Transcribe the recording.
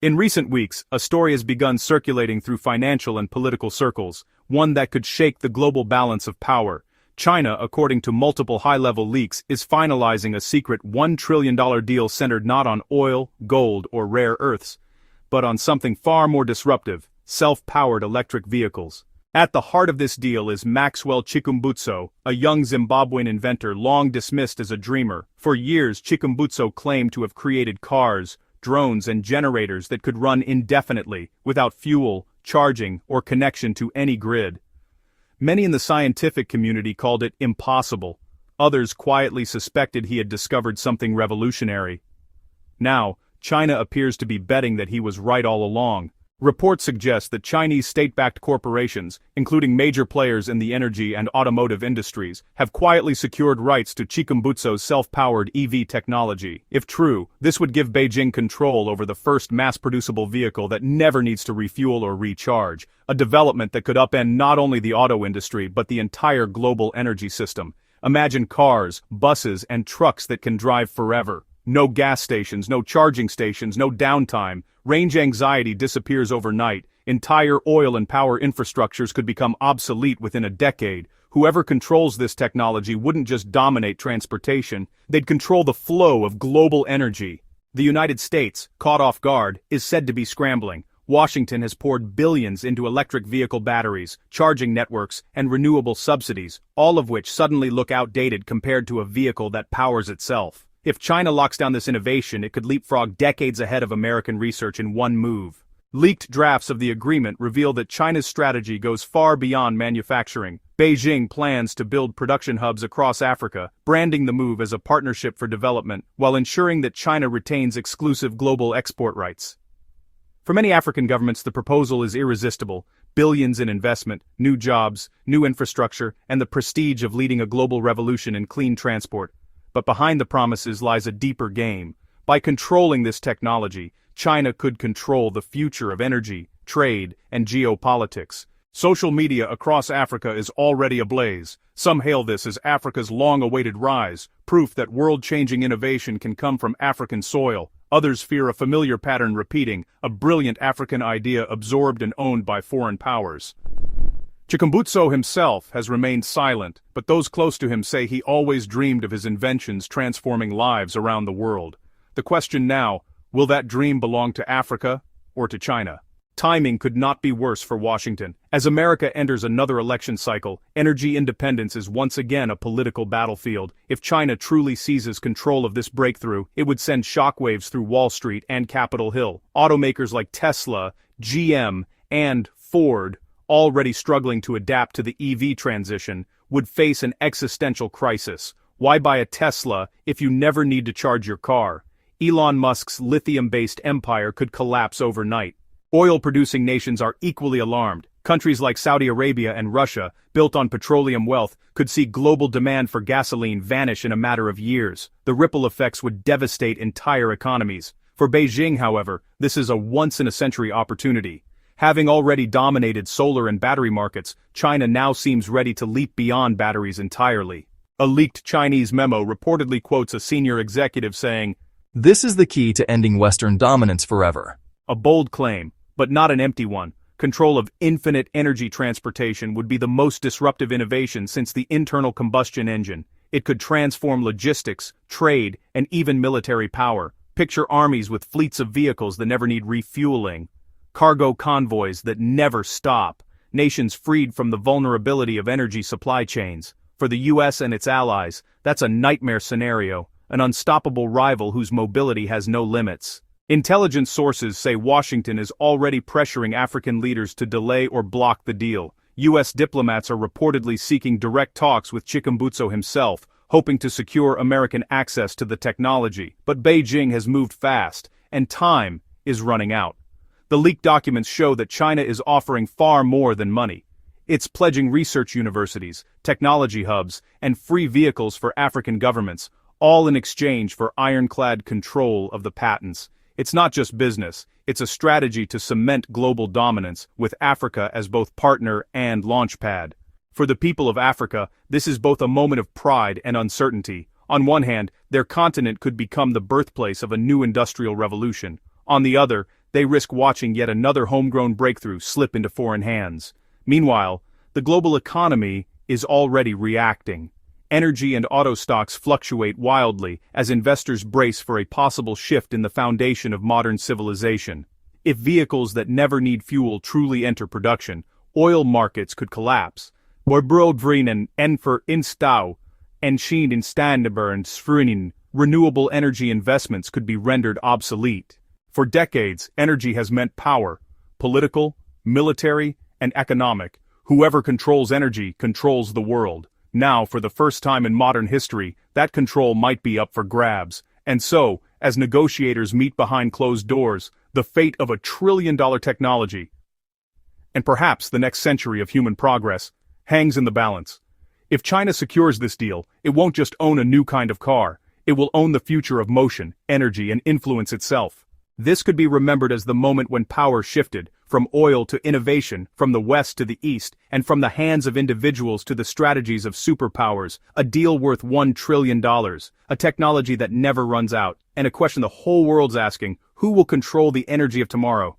In recent weeks, a story has begun circulating through financial and political circles, one that could shake the global balance of power. China, according to multiple high-level leaks, is finalizing a secret $1 trillion deal centered not on oil, gold, or rare earths, but on something far more disruptive: self-powered electric vehicles. At the heart of this deal is Maxwell Chikumbutso, a young Zimbabwean inventor long dismissed as a dreamer. For years, Chikumbutso claimed to have created cars, drones, and generators that could run indefinitely, without fuel, charging, or connection to any grid. Many in the scientific community called it impossible. Others quietly suspected he had discovered something revolutionary. Now, China appears to be betting that he was right all along. Reports suggest that Chinese state-backed corporations, including major players in the energy and automotive industries, have quietly secured rights to Chikumbutso's self-powered EV technology. If true, this would give Beijing control over the first mass-producible vehicle that never needs to refuel or recharge, a development that could upend not only the auto industry but the entire global energy system. Imagine cars, buses, and trucks that can drive forever. No gas stations, no charging stations, no downtime. Range anxiety disappears overnight. Entire oil and power infrastructures could become obsolete within a decade. Whoever controls this technology wouldn't just dominate transportation, they'd control the flow of global energy. The United States, caught off guard, is said to be scrambling. Washington has poured billions into electric vehicle batteries, charging networks, and renewable subsidies, all of which suddenly look outdated compared to a vehicle that powers itself. If China locks down this innovation, it could leapfrog decades ahead of American research in one move. Leaked drafts of the agreement reveal that China's strategy goes far beyond manufacturing. Beijing plans to build production hubs across Africa, branding the move as a partnership for development, while ensuring that China retains exclusive global export rights. For many African governments, the proposal is irresistible: billions in investment, new jobs, new infrastructure, and the prestige of leading a global revolution in clean transport. But behind the promises lies a deeper game. By controlling this technology, China could control the future of energy, trade, and geopolitics. Social media across Africa is already ablaze. Some hail this as Africa's long-awaited rise, proof that world-changing innovation can come from African soil. Others fear a familiar pattern repeating, a brilliant African idea absorbed and owned by foreign powers. Chikumbutso himself has remained silent, but those close to him say he always dreamed of his inventions transforming lives around the world. The question now: will that dream belong to Africa or to China? Timing could not be worse for Washington. As America enters another election cycle, energy independence is once again a political battlefield. If China truly seizes control of this breakthrough, it would send shockwaves through Wall Street and Capitol Hill. Automakers like Tesla, GM, and Ford, already struggling to adapt to the EV transition, would face an existential crisis. Why buy a Tesla if you never need to charge your car? Elon Musk's lithium-based empire could collapse overnight. Oil-producing nations are equally alarmed. Countries like Saudi Arabia and Russia, built on petroleum wealth, could see global demand for gasoline vanish in a matter of years. The ripple effects would devastate entire economies. For Beijing, however, this is a once-in-a-century opportunity. Having already dominated solar and battery markets, China now seems ready to leap beyond batteries entirely. A leaked Chinese memo reportedly quotes a senior executive saying, "This is the key to ending Western dominance forever." A bold claim, but not an empty one. Control of infinite energy transportation would be the most disruptive innovation since the internal combustion engine. It could transform logistics, trade, and even military power. Picture armies with fleets of vehicles that never need refueling. Cargo convoys that never stop, nations freed from the vulnerability of energy supply chains. For the US and its allies, that's a nightmare scenario, an unstoppable rival whose mobility has no limits. Intelligence sources say Washington is already pressuring African leaders to delay or block the deal. US diplomats are reportedly seeking direct talks with Chikumbutso himself, hoping to secure American access to the technology. But Beijing has moved fast, and time is running out. The leaked documents show that China is offering far more than money. It's pledging research universities, technology hubs, and free vehicles for African governments, all in exchange for ironclad control of the patents. It's not just business, it's a strategy to cement global dominance, with Africa as both partner and launchpad. For the people of Africa, this is both a moment of pride and uncertainty. On one hand, their continent could become the birthplace of a new industrial revolution. On the other, they risk watching yet another homegrown breakthrough slip into foreign hands. Meanwhile, the global economy is already reacting. Energy and auto stocks fluctuate wildly as investors brace for a possible shift in the foundation of modern civilization. If vehicles that never need fuel truly enter production, oil markets could collapse. Voorbroodvrienden en voor instau, en instandbeheersvrienden, renewable energy investments could be rendered obsolete. For decades, energy has meant power, political, military, and economic. Whoever controls energy controls the world. Now, for the first time in modern history, that control might be up for grabs. And so, as negotiators meet behind closed doors, the fate of $1 trillion technology, and perhaps the next century of human progress, hangs in the balance. If China secures this deal, it won't just own a new kind of car, it will own the future of motion, energy, and influence itself. This could be remembered as the moment when power shifted, from oil to innovation, from the West to the East, and from the hands of individuals to the strategies of superpowers, a deal worth $1 trillion, a technology that never runs out, and a question the whole world's asking: who will control the energy of tomorrow?